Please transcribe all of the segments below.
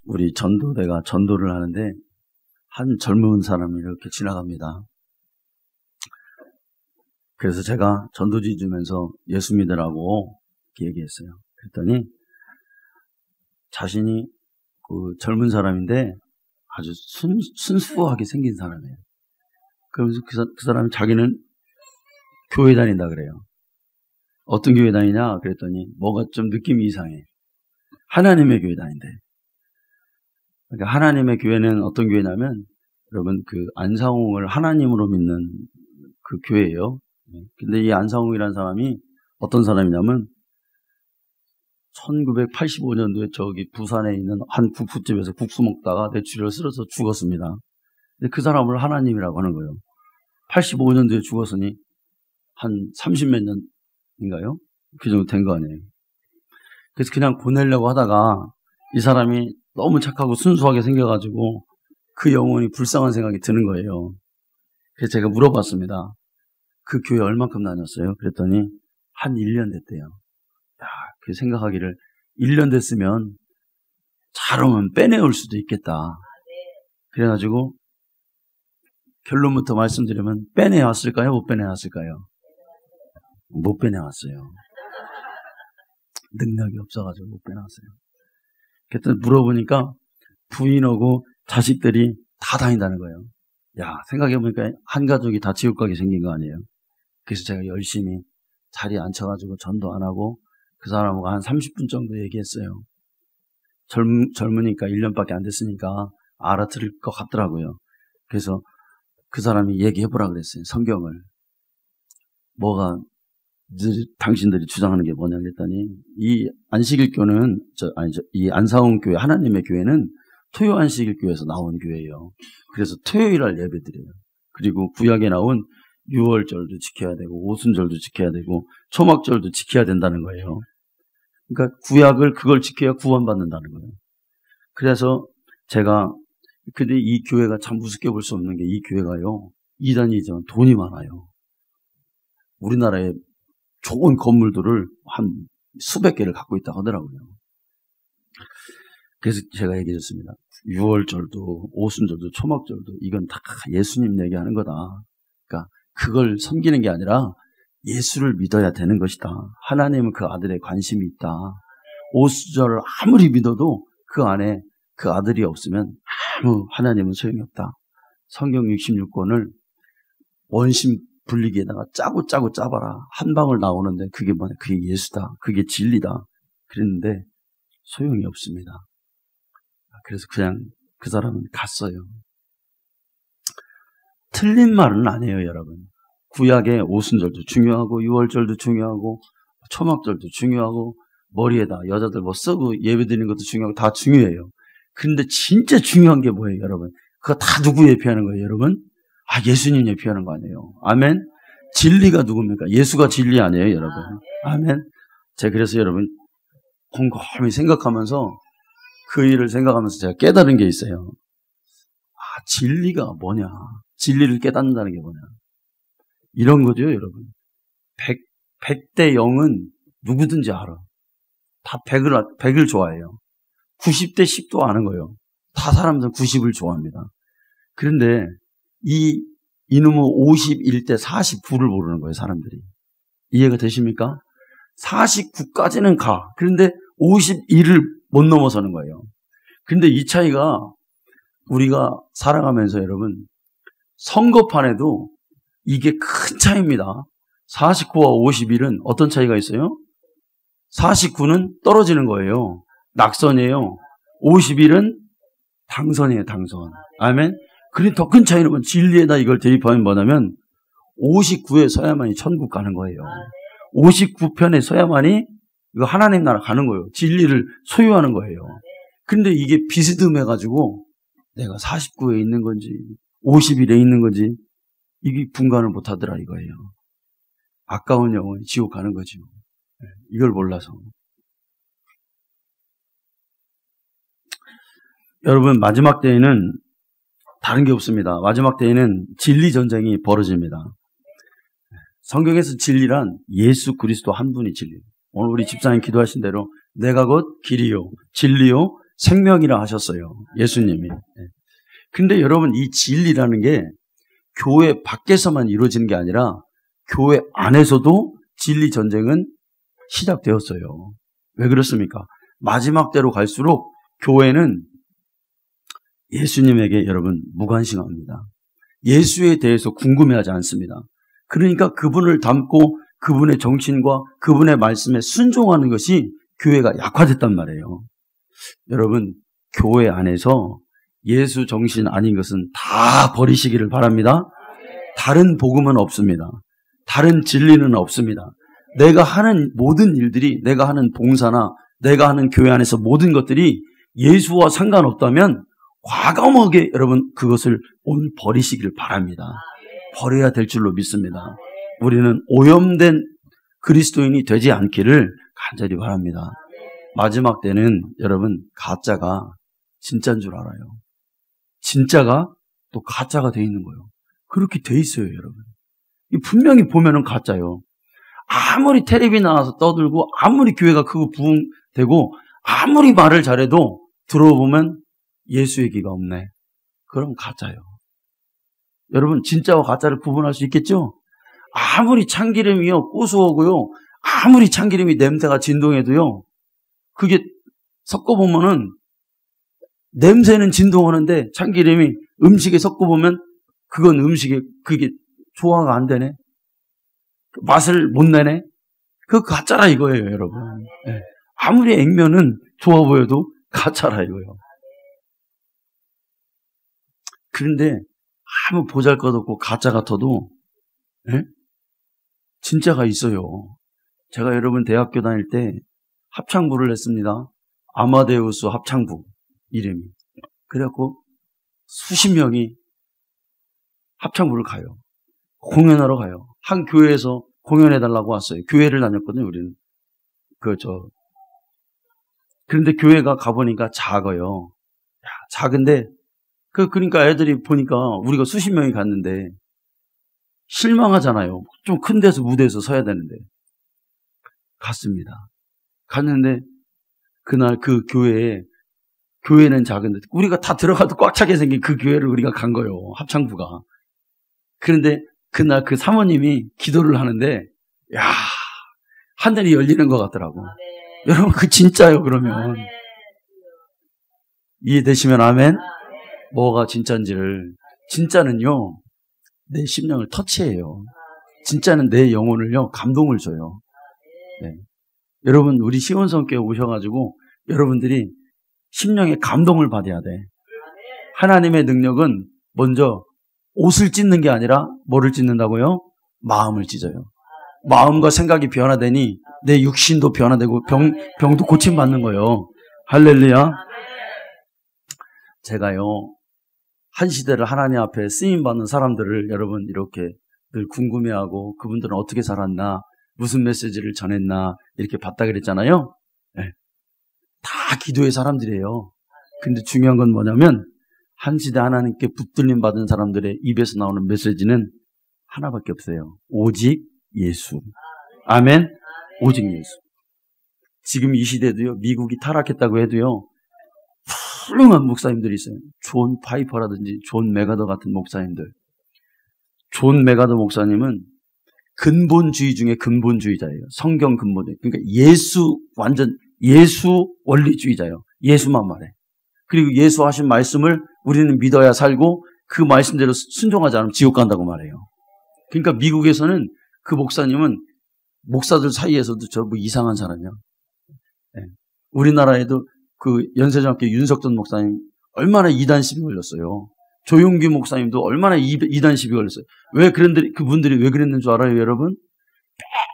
우리 전도대가 전도를 하는데 한 젊은 사람이 이렇게 지나갑니다. 그래서 제가 전도지 주면서 예수 믿으라고 얘기했어요. 그랬더니 자신이 그 젊은 사람인데 아주 순수하게 생긴 사람이에요. 그러면서 그 사람이 자기는 교회 다닌다 그래요. 어떤 교회 다니냐 그랬더니 뭐가 좀 느낌이 이상해. 하나님의 교회 다닌대. 그러니까 하나님의 교회는 어떤 교회냐면 여러분 그 안상홍을 하나님으로 믿는 그 교회예요. 근데 이 안상홍이라는 사람이 어떤 사람이냐면 1985년도에 저기 부산에 있는 한 국수집에서 국수 먹다가 뇌출혈을 쓰러서 죽었습니다. 근데 그 사람을 하나님이라고 하는 거예요. 85년도에 죽었으니 한 30몇 년인가요? 그 정도 된 거 아니에요. 그래서 그냥 보내려고 하다가 이 사람이 너무 착하고 순수하게 생겨가지고 그 영혼이 불쌍한 생각이 드는 거예요. 그래서 제가 물어봤습니다. 그 교회 얼만큼 다녔어요? 그랬더니 한 1년 됐대요. 야, 그 생각하기를 1년 됐으면 잘 오면 빼내올 수도 있겠다. 그래가지고 결론부터 말씀드리면 빼내왔을까요? 못 빼내왔을까요? 못 빼내왔어요. 능력이 없어가지고 못 빼내왔어요. 그랬더니 물어보니까 부인하고 자식들이 다 다닌다는 거예요. 야, 생각해보니까 한 가족이 다 지옥 가게 생긴 거 아니에요? 그래서 제가 열심히 자리에 앉혀가지고 전도 안 하고 그 사람하고 한 30분 정도 얘기했어요. 젊으니까 1년밖에 안 됐으니까 알아들을 것 같더라고요. 그래서 그 사람이 얘기해보라 그랬어요. 성경을. 뭐가 당신들이 주장하는 게 뭐냐 그랬더니 이 안식일교는 이 안상홍 교회 하나님의 교회는 토요 안식일 교회에서 나온 교회예요. 그래서 토요일날 예배드려요. 그리고 구약에 나온 유월절도 지켜야 되고 오순절도 지켜야 되고 초막절도 지켜야 된다는 거예요. 그러니까 구약을 그걸 지켜야 구원받는다는 거예요. 그래서 제가 근데 이 교회가 참 우습게 볼 수 없는 게 이 교회가요. 이단이지만 돈이 많아요. 우리나라에 좋은 건물들을 한 수백 개를 갖고 있다고 하더라고요. 그래서 제가 얘기했습니다. 6월절도 오순절도 초막절도 이건 다 예수님 얘기하는 거다. 그러니까 그걸 섬기는 게 아니라 예수를 믿어야 되는 것이다. 하나님은 그 아들에 관심이 있다. 오순절을 아무리 믿어도 그 안에 그 아들이 없으면 아무 하나님은 소용이 없다. 성경 66권을 원심 분리기에다가 짜고 짜봐라. 한 방울 나오는데 그게 뭐냐? 그게 예수다. 그게 진리다. 그랬는데 소용이 없습니다. 그래서 그냥 그 사람은 갔어요. 틀린 말은 아니에요, 여러분. 구약의 오순절도 중요하고 유월절도 중요하고 초막절도 중요하고 머리에다 여자들 뭐 쓰고 예배드리는 것도 중요하고 다 중요해요. 그런데 진짜 중요한 게 뭐예요, 여러분? 그거 다 누구 예표하는 거예요, 여러분? 예수님 예표하는 거 아니에요. 아멘? 진리가 누굽니까? 예수가 진리 아니에요, 여러분? 아멘? 제가 그래서 여러분 곰곰이 생각하면서 그 일을 생각하면서 제가 깨달은 게 있어요. 진리가 뭐냐? 진리를 깨닫는다는 게 뭐냐? 이런 거죠, 여러분. 100대 0은 누구든지 알아. 다 100을 좋아해요. 90대 10도 아는 거예요. 다 사람들은 90을 좋아합니다. 그런데 이놈의 51대 49를 모르는 거예요, 사람들이. 이해가 되십니까? 49까지는 가. 그런데 51을 못 넘어서는 거예요. 그런데 이 차이가 우리가 살아가면서 여러분, 선거판에도 이게 큰 차이입니다. 49와 51은 어떤 차이가 있어요? 49는 떨어지는 거예요. 낙선이에요. 51은 당선이에요, 당선. 아멘? 그리고 더 큰 차이는 진리에다 이걸 대입하면 뭐냐면 59에 서야만이 천국 가는 거예요. 59편에 서야만이 이거 하나님 나라 가는 거예요. 진리를 소유하는 거예요. 근데 이게 비스듬해가지고 내가 49에 있는 건지 50일에 있는 건지 이게 분간을 못하더라 이거예요. 아까운 영혼이 지옥 가는 거죠. 이걸 몰라서. 여러분 마지막 때에는 다른 게 없습니다. 마지막 때에는 진리 전쟁이 벌어집니다. 성경에서 진리란 예수 그리스도 한 분이 진리. 오늘 우리 집사님 기도하신 대로 내가 곧 길이요 진리요 생명이라 하셨어요. 예수님이. 근데 여러분, 이 진리라는 게 교회 밖에서만 이루어지는 게 아니라 교회 안에서도 진리 전쟁은 시작되었어요. 왜 그렇습니까? 마지막 때로 갈수록 교회는 예수님에게 여러분 무관심합니다. 예수에 대해서 궁금해하지 않습니다. 그러니까 그분을 닮고 그분의 정신과 그분의 말씀에 순종하는 것이 교회가 약화됐단 말이에요. 여러분, 교회 안에서 예수 정신 아닌 것은 다 버리시기를 바랍니다. 다른 복음은 없습니다. 다른 진리는 없습니다. 내가 하는 모든 일들이, 내가 하는 봉사나 내가 하는 교회 안에서 모든 것들이 예수와 상관없다면 과감하게 여러분 그것을 오늘 버리시기를 바랍니다. 버려야 될 줄로 믿습니다. 우리는 오염된 그리스도인이 되지 않기를 간절히 바랍니다. 마지막 때는 여러분 가짜가 진짜인 줄 알아요. 진짜가 또 가짜가 돼 있는 거예요. 그렇게 돼 있어요, 여러분. 분명히 보면은 가짜요. 아무리 텔레비 나와서 떠들고 아무리 교회가 크고 부흥되고 아무리 말을 잘해도 들어보면 예수 얘기가 없네. 그럼 가짜요. 여러분, 진짜와 가짜를 구분할 수 있겠죠? 아무리 참기름이요 고소하고요, 아무리 참기름이 냄새가 진동해도요, 그게 섞어보면은 냄새는 진동하는데 참기름이 음식에 섞어보면 그건 음식에 그게 조화가 안 되네. 맛을 못 내네. 그거 가짜라 이거예요, 여러분. 네. 아무리 액면은 좋아 보여도 가짜라 이거예요. 그런데 아무 보잘것없고 가짜 같아도 진짜가 있어요. 제가 여러분 대학교 다닐 때 합창부를 했습니다. 아마데우스 합창부 이름이. 그래갖고 수십 명이 합창부를 가요. 공연하러 가요. 한 교회에서 공연해달라고 왔어요. 교회를 다녔거든요, 우리는. 그런데 교회가 가보니까 작아요. 작은데, 그러니까 애들이 보니까 우리가 수십 명이 갔는데, 실망하잖아요. 좀 큰 데서 무대에서 서야 되는데. 갔습니다. 갔는데, 그날 그 교회는 작은데, 우리가 다 들어가도 꽉 차게 생긴 그 교회를 우리가 간 거예요. 합창부가. 그런데 그날 그 사모님이 기도를 하는데, 야, 하늘이 열리는 것 같더라고. 여러분, 그 진짜요, 그러면. 이해되시면 아멘? 뭐가 진짜인지를. 진짜는요, 내 심령을 터치해요. 진짜는 내 영혼을요, 감동을 줘요. 네. 여러분, 우리 시온성교회 오셔가지고, 여러분들이 심령의 감동을 받아야 돼. 하나님의 능력은 먼저 옷을 찢는 게 아니라 뭐를 찢는다고요? 마음을 찢어요. 마음과 생각이 변화되니 내 육신도 변화되고 병도 고침받는 거예요. 할렐루야. 제가요, 한 시대를 하나님 앞에 쓰임받는 사람들을 여러분 이렇게 늘 궁금해하고 그분들은 어떻게 살았나, 무슨 메시지를 전했나 이렇게 봤다 그랬잖아요. 네. 다 기도의 사람들이에요. 근데 중요한 건 뭐냐면 한 시대 하나님께 붙들림 받은 사람들의 입에서 나오는 메시지는 하나밖에 없어요. 오직 예수. 아멘. 오직 예수. 지금 이 시대도요, 미국이 타락했다고 해도요, 훌륭한 목사님들이 있어요. 존 파이퍼라든지 존 메가더 같은 목사님들. 존 메가더 목사님은 근본주의 중에 근본주의자예요. 성경 근본주의. 그러니까 완전 예수 원리주의자예요. 예수만 말해. 그리고 예수 하신 말씀을 우리는 믿어야 살고 그 말씀대로 순종하지 않으면 지옥 간다고 말해요. 그러니까 미국에서는 그 목사님은 목사들 사이에서도 저 뭐 이상한 사람이야. 네. 우리나라에도 그 연세중학교 윤석전 목사님 얼마나 이단 시비 걸렸어요. 조용기 목사님도 얼마나 이단 시비 걸렸어요. 왜 그분들이 왜 그랬는 줄 알아요, 여러분?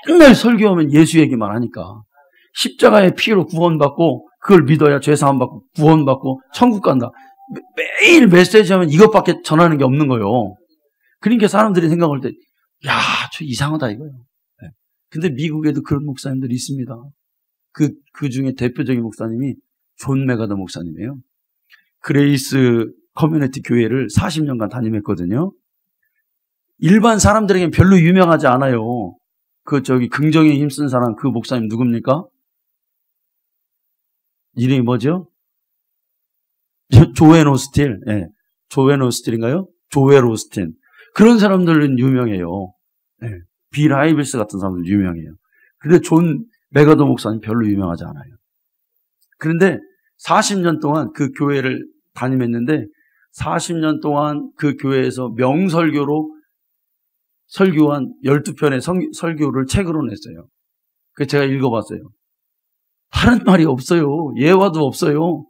맨날 설교하면 예수 얘기만 하니까. 십자가의 피로 구원받고 그걸 믿어야 죄사함 받고 구원받고 천국 간다. 매일 메시지 하면 이것밖에 전하는 게 없는 거예요. 그러니까 사람들이 생각할 때, 야, 저 이상하다 이거예요. 네. 근데 미국에도 그런 목사님들이 있습니다. 그 중에 대표적인 목사님이 존 메가더 목사님이에요. 그레이스 커뮤니티 교회를 40년간 담임했거든요. 일반 사람들에게는 별로 유명하지 않아요. 긍정에 힘쓴 사람, 그 목사님 누굽니까? 이름이 뭐죠? 조엘 오스틴, 예. 조엘 오스틴인가요? 조엘 오스틴. 그런 사람들은 유명해요. 예. 빌 하이빌스 같은 사람들 유명해요. 근데 존 메가더 목사님 별로 유명하지 않아요. 그런데 40년 동안 그 교회를 담임했는데 40년 동안 그 교회에서 명설교로 설교한 12편의 설교를 책으로 냈어요. 그 제가 읽어봤어요. 다른 말이 없어요. 예화도 없어요.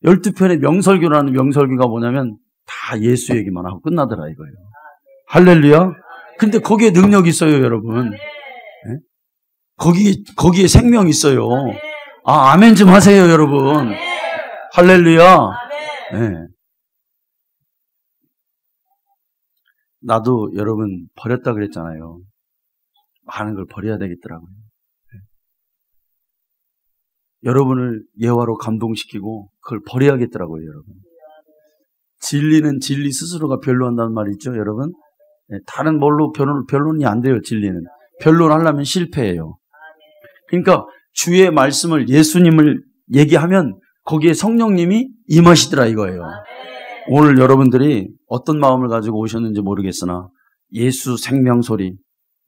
12편의 명설교라는 명설교가 뭐냐면 다 예수 얘기만 하고 끝나더라 이거예요. 할렐루야. 근데 거기에 능력이 있어요, 여러분. 네? 거기에 생명이 있어요. 아, 아멘 좀 하세요, 여러분. 할렐루야. 네. 나도 여러분 버렸다 그랬잖아요. 많은 걸 버려야 되겠더라고요. 네. 여러분을 예화로 감동시키고 그걸 버려야겠더라고요, 여러분. 진리는 진리 스스로가 변론한다는 말이 있죠, 여러분. 네, 다른 뭘로 변론이 안 돼요, 진리는. 변론하려면 실패해요. 그러니까 주의 말씀을, 예수님을 얘기하면 거기에 성령님이 임하시더라 이거예요. 오늘 여러분들이 어떤 마음을 가지고 오셨는지 모르겠으나 예수 생명 소리,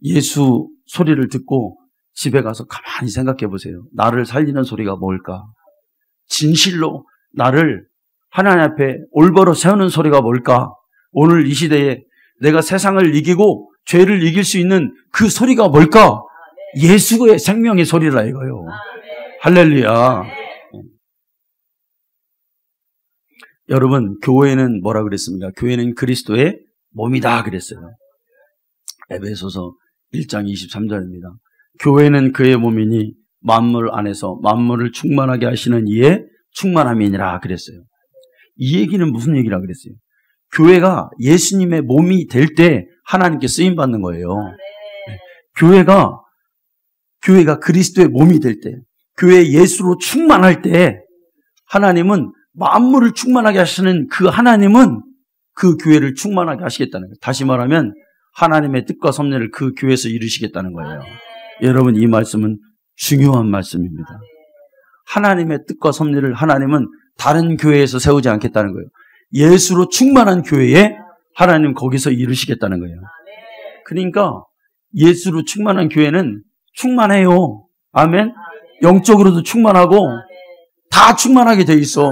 예수 소리를 듣고 집에 가서 가만히 생각해 보세요. 나를 살리는 소리가 뭘까? 진실로 나를 하나님 앞에 올바로 세우는 소리가 뭘까? 오늘 이 시대에 내가 세상을 이기고 죄를 이길 수 있는 그 소리가 뭘까? 예수의 생명의 소리라 이거요. 할렐루야. 여러분, 교회는 뭐라 그랬습니까? 교회는 그리스도의 몸이다 그랬어요. 에베소서 1장 23절입니다. 교회는 그의 몸이니 만물 안에서 만물을 충만하게 하시는 이의 충만함이니라 그랬어요. 이 얘기는 무슨 얘기라 그랬어요? 교회가 예수님의 몸이 될 때 하나님께 쓰임 받는 거예요. 교회가 그리스도의 몸이 될 때, 교회 예수로 충만할 때 하나님은 만물을 충만하게 하시는 그 하나님은 그 교회를 충만하게 하시겠다는 거예요. 다시 말하면 하나님의 뜻과 섭리를 그 교회에서 이루시겠다는 거예요. 여러분, 이 말씀은 중요한 말씀입니다. 하나님의 뜻과 섭리를 하나님은 다른 교회에서 세우지 않겠다는 거예요. 예수로 충만한 교회에 하나님 거기서 이루시겠다는 거예요. 그러니까 예수로 충만한 교회는 충만해요. 아멘. 영적으로도 충만하고 다 충만하게 돼 있어.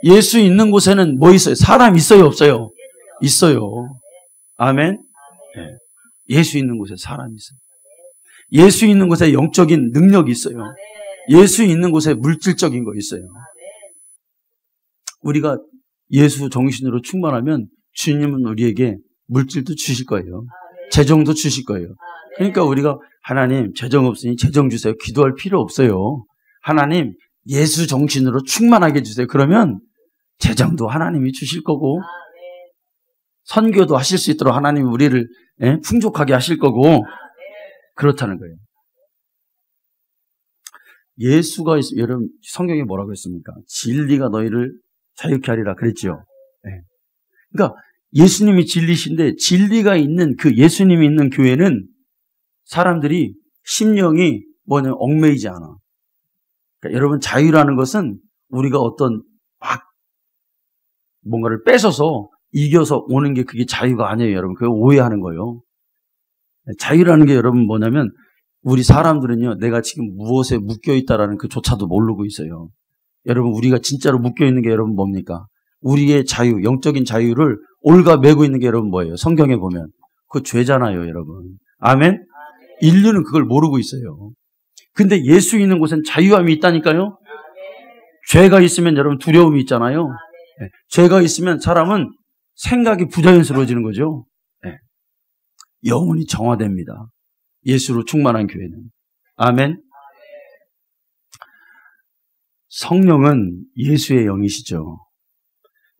예수 있는 곳에는 뭐 있어요? 사람 있어요, 없어요? 있어요. 아멘. 네. 예수 있는 곳에 사람이 있어요. 예수 있는 곳에 영적인 능력이 있어요. 예수 있는 곳에 물질적인 거 있어요. 우리가 예수 정신으로 충만하면 주님은 우리에게 물질도 주실 거예요. 재정도 주실 거예요. 그러니까 우리가 하나님 재정 없으니 재정 주세요. 기도할 필요 없어요. 하나님 예수 정신으로 충만하게 주세요. 그러면 재정도 하나님이 주실 거고 선교도 하실 수 있도록 하나님 우리를 풍족하게 하실 거고 그렇다는 거예요. 예수가 여러분 성경에 뭐라고 했습니까? 진리가 너희를 자유케 하리라 그랬죠. 그러니까 예수님이 진리신데 진리가 있는 그 예수님이 있는 교회는 사람들이 심령이 얽매이지 않아. 그러니까 여러분 자유라는 것은 우리가 어떤 뭔가를 뺏어서 이겨서 오는 게 그게 자유가 아니에요, 여러분. 그거 오해하는 거예요. 자유라는 게 여러분 뭐냐면 우리 사람들은요, 내가 지금 무엇에 묶여있다라는 그조차도 모르고 있어요. 여러분, 우리가 진짜로 묶여있는 게 여러분 뭡니까? 우리의 자유, 영적인 자유를 올가매고 있는 게 여러분 뭐예요? 성경에 보면. 그거 죄잖아요, 여러분. 아멘? 인류는 그걸 모르고 있어요. 근데 예수 있는 곳엔 자유함이 있다니까요? 죄가 있으면 여러분 두려움이 있잖아요. 네. 죄가 있으면 사람은 생각이 부자연스러워지는 거죠. 네. 영혼이 정화됩니다. 예수로 충만한 교회는. 아멘. 성령은 예수의 영이시죠.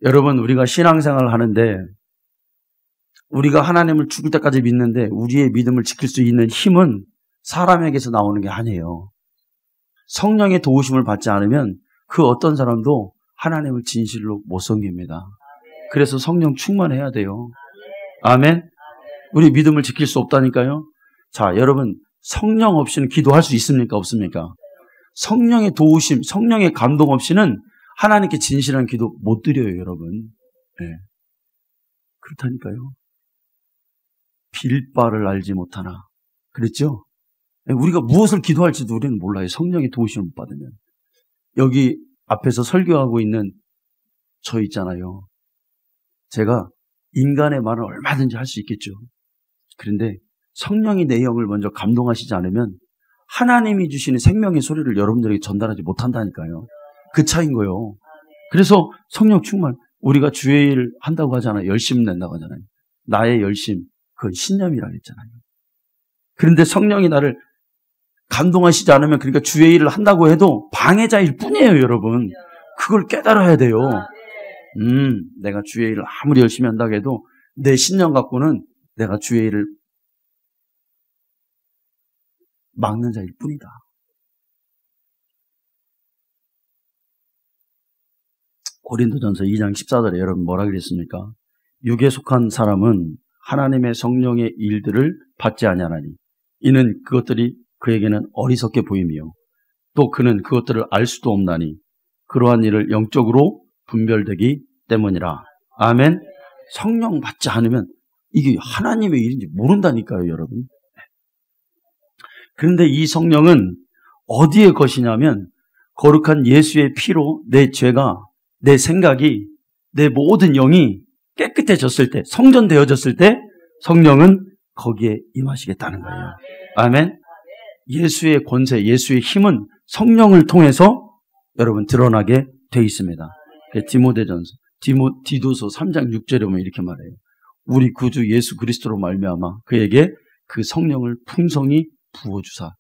여러분, 우리가 신앙생활을 하는데 우리가 하나님을 죽을 때까지 믿는데 우리의 믿음을 지킬 수 있는 힘은 사람에게서 나오는 게 아니에요. 성령의 도우심을 받지 않으면 그 어떤 사람도 하나님을 진실로 못 섬깁니다. 그래서 성령 충만해야 돼요. 아멘. 우리 믿음을 지킬 수 없다니까요. 자, 여러분, 성령 없이는 기도할 수 있습니까? 없습니까? 성령의 도우심, 성령의 감동 없이는 하나님께 진실한 기도 못 드려요, 여러분. 네. 그렇다니까요. 빌 바를 알지 못하나. 그랬죠? 우리가 무엇을 기도할지도 우리는 몰라요. 성령의 도우심을 못 받으면. 여기 앞에서 설교하고 있는 저 있잖아요. 제가 인간의 말은 얼마든지 할 수 있겠죠. 그런데 성령이 내 영을 먼저 감동하시지 않으면 하나님이 주시는 생명의 소리를 여러분들에게 전달하지 못한다니까요. 그 차이인 거예요. 그래서 성령 충만, 우리가 주의 일 한다고 하잖아요. 열심 낸다고 하잖아요. 나의 열심, 그건 신념이라고 했잖아요. 그런데 성령이 나를 감동하시지 않으면, 그러니까 주의 일을 한다고 해도 방해자일 뿐이에요, 여러분. 그걸 깨달아야 돼요. 내가 주의 일을 아무리 열심히 한다고 해도 내 신념 갖고는 내가 주의 일을 막는 자일 뿐이다. 고린도전서 2장 14절에 여러분 뭐라 그랬습니까? 육에 속한 사람은 하나님의 성령의 일들을 받지 아니하나니 이는 그것들이 그에게는 어리석게 보이며 또 그는 그것들을 알 수도 없나니 그러한 일을 영적으로 분별되기 때문이라. 아멘. 성령 받지 않으면 이게 하나님의 일인지 모른다니까요, 여러분. 그런데 이 성령은 어디에 거시냐면 거룩한 예수의 피로 내 죄가, 내 생각이, 내 모든 영이 깨끗해졌을 때, 성전되어졌을 때 성령은 거기에 임하시겠다는 거예요. 아멘. 예수의 권세, 예수의 힘은 성령을 통해서 여러분 드러나게 돼 있습니다. 디도서 3장 6절에 보면 이렇게 말해요. 우리 구주 예수 그리스도로 말미암아 그에게 그 성령을 풍성히 부어주사.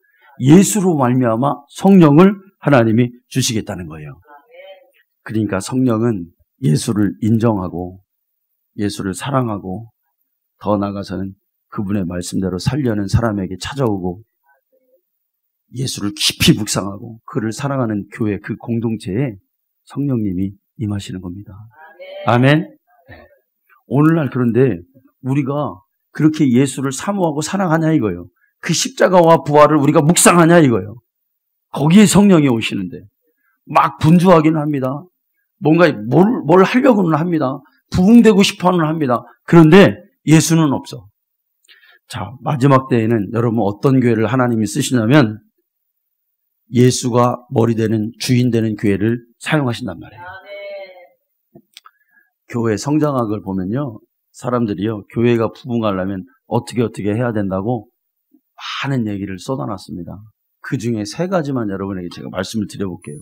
예수로 말미암아 성령을 하나님이 주시겠다는 거예요. 그러니까 성령은 예수를 인정하고 예수를 사랑하고 더 나아가서는 그분의 말씀대로 살려는 사람에게 찾아오고 예수를 깊이 묵상하고 그를 사랑하는 교회, 그 공동체에 성령님이 임하시는 겁니다. 아멘. 오늘날 그런데 우리가 그렇게 예수를 사모하고 사랑하냐 이거예요. 그 십자가와 부활을 우리가 묵상하냐 이거예요. 거기에 성령이 오시는데 막 분주하기는 합니다. 뭔가 뭘 하려고는 합니다. 부흥되고 싶어는 합니다. 그런데 예수는 없어. 자, 마지막 때에는 여러분 어떤 교회를 하나님이 쓰시냐면 예수가 머리 되는 주인 되는 교회를 사용하신단 말이에요. 교회 성장학을 보면요, 사람들이요 교회가 부흥하려면 어떻게 해야 된다고 많은 얘기를 쏟아놨습니다. 그 중에 3가지만 여러분에게 제가 말씀을 드려볼게요.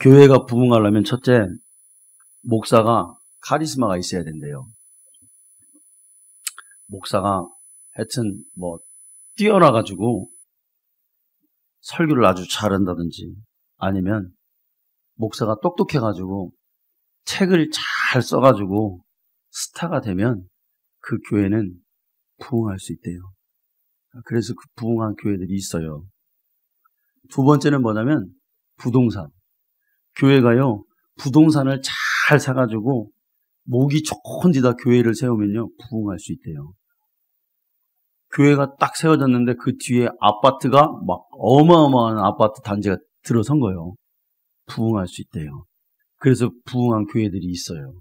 교회가 부흥하려면 첫째, 목사가 카리스마가 있어야 된대요. 목사가 하여튼 뛰어나가지고 설교를 아주 잘한다든지 아니면 목사가 똑똑해가지고 책을 잘 써가지고 스타가 되면 그 교회는 부흥할 수 있대요. 그래서 그 부흥한 교회들이 있어요. 2번째는 뭐냐면 부동산. 교회가요 부동산을 잘 사가지고 목이 좋은 데다 교회를 세우면요 부흥할 수 있대요. 교회가 딱 세워졌는데 그 뒤에 아파트가 막 어마어마한 아파트 단지가 들어선 거예요. 부흥할 수 있대요. 그래서 부흥한 교회들이 있어요.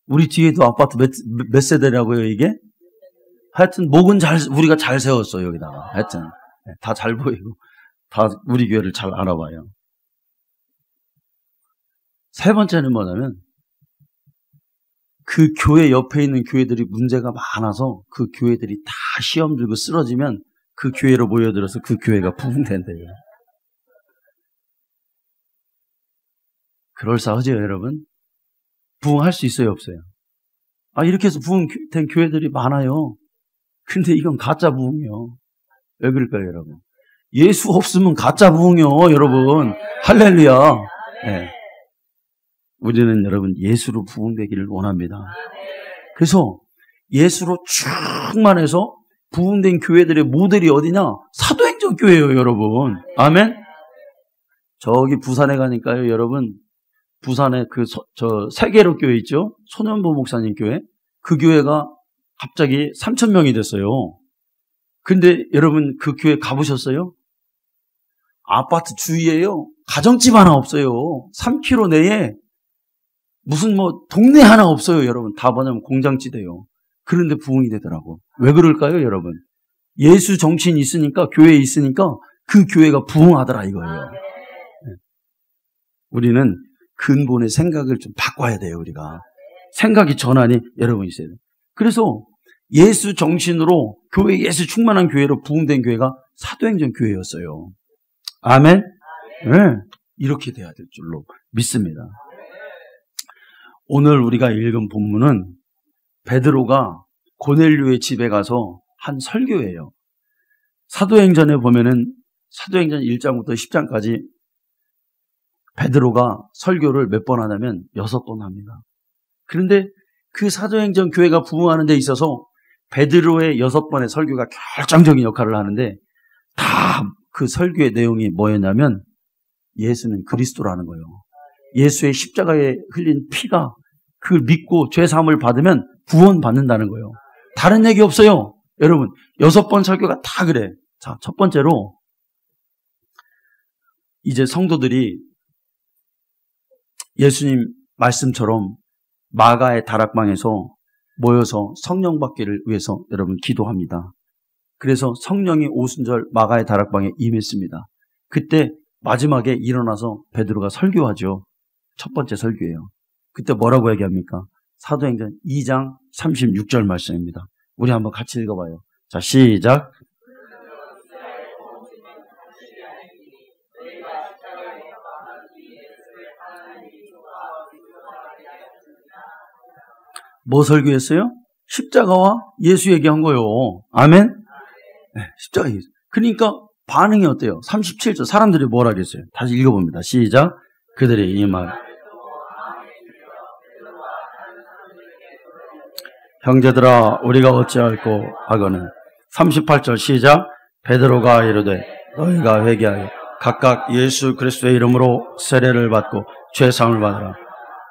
우리 뒤에도 아파트 몇 세대라고요, 이게? 하여튼 목은 우리가 잘 세웠어요, 여기다가. 하여튼 다 잘 보이고 다 우리 교회를 잘 알아봐요. 3번째는 뭐냐면 그 교회 옆에 있는 교회들이 문제가 많아서 그 교회들이 다 시험 들고 쓰러지면 그 교회로 모여들어서 그 교회가 부흥된대요. 그럴싸하죠, 여러분? 부흥할 수 있어요, 없어요? 이렇게 해서 부흥된 교회들이 많아요. 근데 이건 가짜 부흥이요. 왜 그럴까요, 여러분? 예수 없으면 가짜 부흥이요, 여러분. 할렐루야. 네. 우리는 여러분 예수로 부흥되기를 원합니다. 그래서 예수로 충만해서 부흥된 교회들의 모델이 어디냐? 사도행전 교회예요, 여러분. 아멘. 저기 부산에 가니까요, 여러분. 부산에 세계로 교회 있죠? 손현보 목사님 교회. 그 교회가 갑자기 3,000명이 됐어요. 근데 여러분 그 교회 가보셨어요? 아파트 주위에요. 가정집 하나 없어요. 3km 내에 무슨 뭐 동네 하나 없어요, 여러분. 다 뭐냐면 공장지대요. 그런데 부흥이 되더라고. 왜 그럴까요, 여러분? 예수 정치인이 있으니까, 교회에 있으니까 그 교회가 부흥하더라 이거예요. 우리는 근본의 생각을 좀 바꿔야 돼요, 우리가. 생각이 전환이 여러분 있어야 돼요. 그래서 예수 정신으로 교회, 예수 충만한 교회로 부흥된 교회가 사도행전 교회였어요. 아멘? 네. 이렇게 돼야 될 줄로 믿습니다. 오늘 우리가 읽은 본문은 베드로가 고넬료의 집에 가서 한 설교예요. 사도행전에 보면은 사도행전 1장부터 10장까지 베드로가 설교를 몇 번 하냐면 6번 합니다. 그런데 그 사도행전 교회가 부흥하는 데 있어서 베드로의 6번의 설교가 결정적인 역할을 하는데 다 그 설교의 내용이 뭐였냐면 예수는 그리스도라는 거예요. 예수의 십자가에 흘린 피가 그 믿고 죄사함을 받으면 구원받는다는 거예요. 다른 얘기 없어요. 여러분 6번 설교가 다 그래. 자, 첫 번째로 이제 성도들이 예수님 말씀처럼 마가의 다락방에서 모여서 성령 받기를 위해서 여러분 기도합니다. 그래서 성령이 오순절 마가의 다락방에 임했습니다. 그때 마지막에 일어나서 베드로가 설교하죠. 첫 번째 설교예요. 그때 뭐라고 얘기합니까? 사도행전 2장 36절 말씀입니다. 우리 한번 같이 읽어봐요. 자, 시작. 뭐 설교했어요? 십자가와 예수 얘기한 거요. 아멘? 네, 십자가 예수. 그러니까 반응이 어때요? 37절 사람들이 뭐라 그랬어요? 다시 읽어봅니다. 시작. 그들이 이 말. 형제들아 우리가 어찌할꼬 하거늘. 38절 시작. 베드로가 이르되 너희가 회개하여 각각 예수 그리스도의 이름으로 세례를 받고 죄사함을 받으라.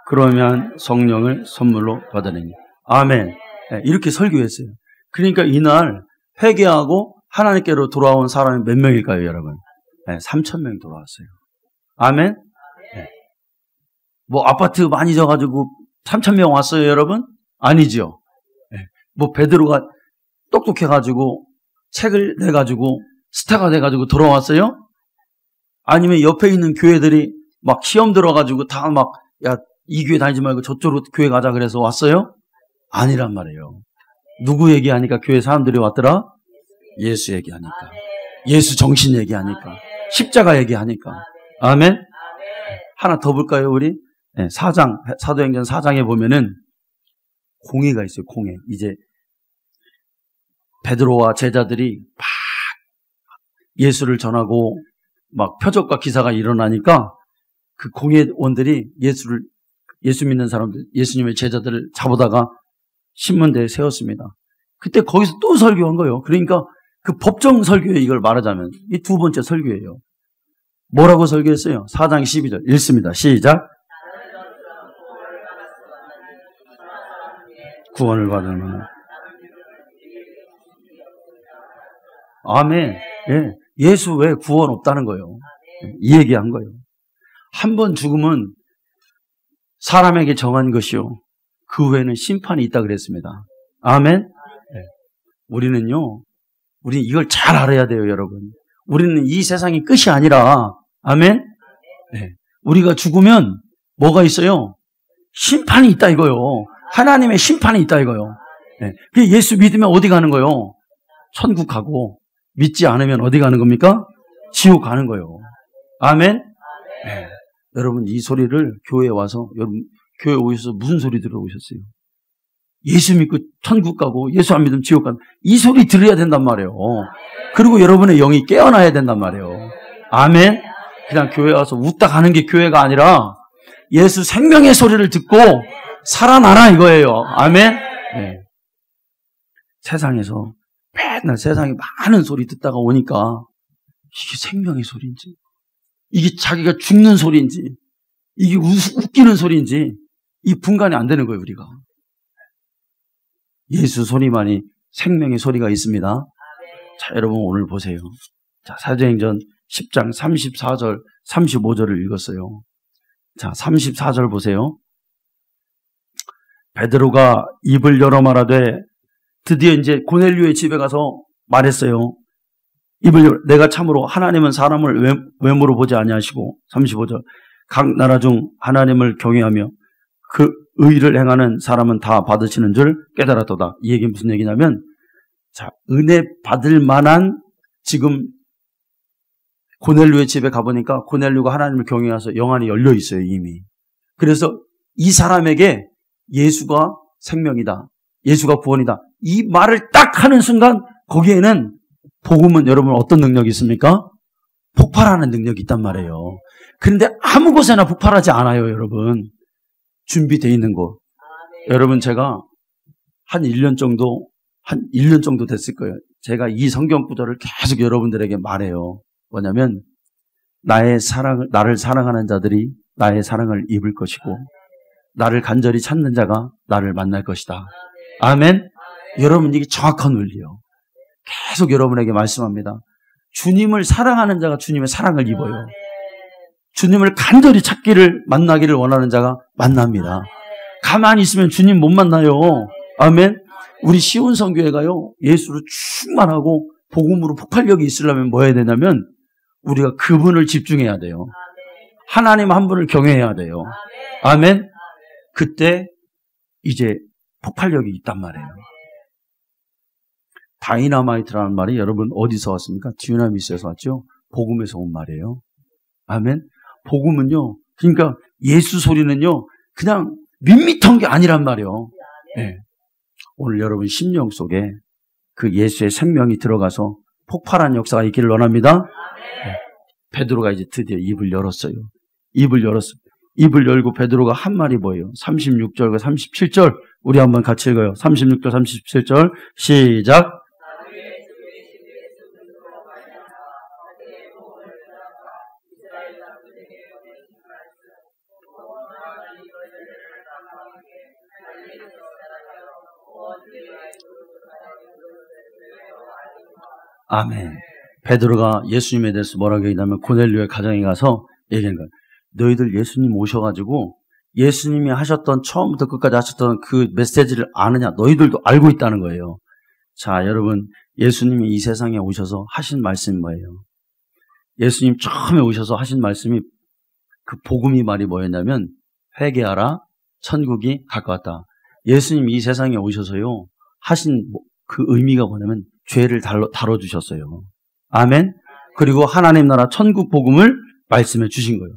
그러면 성령을 선물로 받으리니. 아멘. 네, 이렇게 설교했어요. 그러니까 이날 회개하고 하나님께로 돌아온 사람이 몇 명일까요, 여러분? 네, 3,000명 돌아왔어요. 아멘. 네. 뭐 아파트 많이 져가지고 3,000명 왔어요, 여러분? 아니죠. 네. 뭐 베드로가 똑똑해가지고 책을 내가지고 스타가 돼가지고 돌아왔어요? 아니면 옆에 있는 교회들이 막 시험 들어가지고 다 막 야, 이 교회 다니지 말고 저쪽으로 교회 가자 그래서 왔어요? 아니란 말이에요. 누구 얘기하니까 교회 사람들이 왔더라? 예수 얘기하니까. 예수 정신 얘기하니까. 십자가 얘기하니까. 아멘? 하나 더 볼까요, 우리? 네, 4장, 사도행전 4장에 보면은 공회가 있어요, 공회. 이제 베드로와 제자들이 막 예수를 전하고 막 표적과 기사가 일어나니까 그 공회원들이 예수 믿는 사람들, 예수님의 제자들을 잡아다가 신문대에 세웠습니다. 그때 거기서 또 설교한 거예요. 그러니까 그 법정 설교에 이걸 말하자면 이 두 번째 설교예요. 뭐라고 설교했어요? 4장 12절 읽습니다. 시작. 구원을 받으면 아멘. 예. 예수 외에 구원 없다는 거예요. 이 얘기한 거예요. 한 번 죽으면 사람에게 정한 것이요. 그 후에는 심판이 있다 그랬습니다. 아멘. 네. 우리는요. 우리 이걸 잘 알아야 돼요, 여러분. 우리는 이 세상이 끝이 아니라 아멘. 네. 우리가 죽으면 뭐가 있어요? 심판이 있다 이거요. 하나님의 심판이 있다 이거요. 네. 예수 믿으면 어디 가는 거요? 천국 가고 믿지 않으면 어디 가는 겁니까? 지옥 가는 거요. 아멘. 네. 여러분 이 소리를 교회에 와서 여러분 교회 오셔서 무슨 소리 들어오셨어요? 예수 믿고 천국 가고 예수 안 믿으면 지옥 가는 이 소리 들어야 된단 말이에요. 그리고 여러분의 영이 깨어나야 된단 말이에요. 아멘. 그냥 교회 와서 웃다 가는 게 교회가 아니라 예수 생명의 소리를 듣고 살아나라 이거예요. 아멘. 네. 세상에서 맨날 세상에 많은 소리 듣다가 오니까 이게 생명의 소리인지 이게 자기가 죽는 소리인지 이게 웃기는 소리인지 이 분간이 안 되는 거예요, 우리가. 예수 소리만이 생명의 소리가 있습니다. 자, 여러분 오늘 보세요. 자, 사도행전 10장 34절, 35절을 읽었어요. 자, 34절 보세요. 베드로가 입을 열어 말하되, 드디어 이제 고넬료의 집에 가서 말했어요. 입을 열어, 내가 참으로 하나님은 사람을 외모로 보지 아니하시고, 35절, 각 나라 중 하나님을 경외하며 그 의를 행하는 사람은 다 받으시는 줄 깨달았도다. 이 얘기는 무슨 얘기냐면, 자, 은혜 받을 만한, 지금 고넬료의 집에 가보니까 고넬료가 하나님을 경외해서 영안이 열려 있어요, 이미. 그래서 이 사람에게 예수가 생명이다, 예수가 구원이다, 이 말을 딱 하는 순간 거기에는 복음은 여러분 어떤 능력이 있습니까? 폭발하는 능력이 있단 말이에요. 그런데 아무 곳에나 폭발하지 않아요, 여러분. 준비되어 있는 곳. 여러분, 제가 한 1년 정도 됐을 거예요. 제가 이 성경 구절을 계속 여러분들에게 말해요. 뭐냐면, 나를 사랑하는 자들이 나의 사랑을 입을 것이고, 나를 간절히 찾는 자가 나를 만날 것이다. 아멘? 여러분, 이게 정확한 원리예요. 계속 여러분에게 말씀합니다. 주님을 사랑하는 자가 주님의 사랑을 입어요. 주님을 간절히 만나기를 원하는 자가 만납니다. 가만히 있으면 주님 못 만나요. 아멘? 우리 시온성교회가요, 예수로 충만하고 복음으로 폭발력이 있으려면 뭐 해야 되냐면, 우리가 그분을 집중해야 돼요. 하나님 한 분을 경외해야 돼요. 아멘? 그때 이제 폭발력이 있단 말이에요. 다이너마이트라는 말이 여러분 어디서 왔습니까? 듀나미스에서 왔죠? 복음에서 온 말이에요. 아멘? 복음은요, 그러니까 예수 소리는요, 그냥 밋밋한 게 아니란 말이에요. 네. 오늘 여러분 심령 속에 그 예수의 생명이 들어가서 폭발한 역사가 있기를 원합니다. 네. 베드로가 이제 드디어 입을 열었어요. 입을 열고 베드로가 한 말이 뭐예요? 36절과 37절 우리 한번 같이 읽어요. 36절, 37절 시작. 아멘. 베드로가 예수님에 대해서 뭐라고 얘기하냐면 고넬료의 가정에 가서 얘기하는 거예요. 너희들 예수님 오셔가지고 예수님이 하셨던, 처음부터 끝까지 하셨던 그 메시지를 아느냐? 너희들도 알고 있다는 거예요. 자, 여러분, 예수님이 이 세상에 오셔서 하신 말씀이 뭐예요? 예수님 처음에 오셔서 하신 말씀이, 그 복음이 말이 뭐였냐면, 회개하라, 천국이 가까웠다. 예수님이 이 세상에 오셔서요, 하신 그 의미가 뭐냐면 죄를 다뤄주셨어요. 아멘? 그리고 하나님 나라 천국 복음을 말씀해 주신 거예요.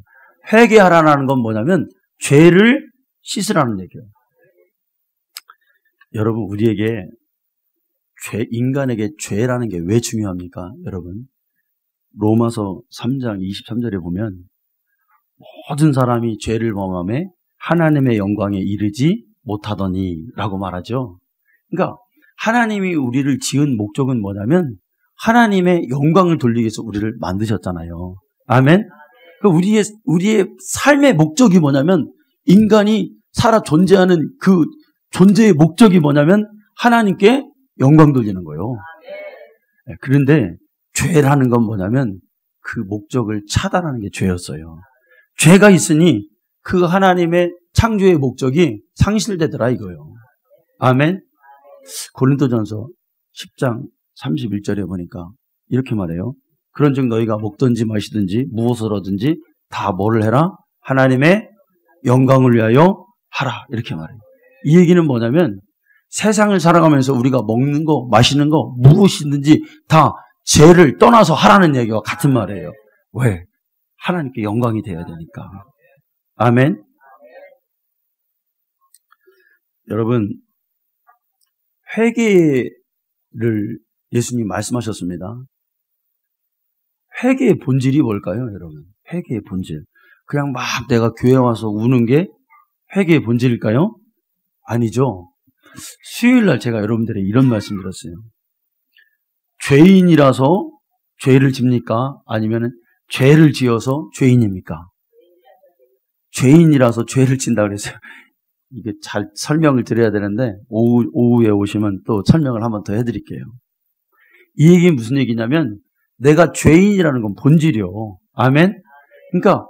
회개하라는 건 뭐냐면 죄를 씻으라는 얘기예요. 여러분, 우리에게 인간에게 죄라는 게 왜 중요합니까? 여러분, 로마서 3장 23절에 보면 모든 사람이 죄를 범함에 하나님의 영광에 이르지 못하더니 라고 말하죠. 그러니까 하나님이 우리를 지은 목적은 뭐냐면 하나님의 영광을 돌리기 위해서 우리를 만드셨잖아요. 아멘? 그러니까 우리의 삶의 목적이 뭐냐면, 인간이 살아 존재하는 그 존재의 목적이 뭐냐면 하나님께 영광 돌리는 거예요. 그런데 죄라는 건 뭐냐면 그 목적을 차단하는 게 죄였어요. 죄가 있으니 그 하나님의 창조의 목적이 상실되더라 이거예요. 아멘? 고린도전서 10장 31절에 보니까 이렇게 말해요. 그런즉 너희가 먹든지 마시든지 무엇을 하든지 다 뭐를 해라? 하나님의 영광을 위하여 하라. 이렇게 말해요. 이 얘기는 뭐냐면 세상을 살아가면서 우리가 먹는 거, 마시는 거, 무엇이든지 다 죄를 떠나서 하라는 얘기와 같은 말이에요. 왜? 하나님께 영광이 돼야 되니까. 아멘? 여러분, 회개를 예수님 말씀하셨습니다. 회개의 본질이 뭘까요, 여러분? 회개의 본질. 그냥 막 내가 교회 와서 우는 게 회개의 본질일까요? 아니죠. 수요일날 제가 여러분들에게 이런 말씀 드렸어요. 죄인이라서 죄를 집니까? 아니면 죄를 지어서 죄인입니까? 죄인이라서 죄를 진다 그랬어요. 이게 잘 설명을 드려야 되는데 오후에 오시면 또 설명을 한번 더 해드릴게요. 이 얘기는 무슨 얘기냐면 내가 죄인이라는 건 본질이요. 아멘? 그러니까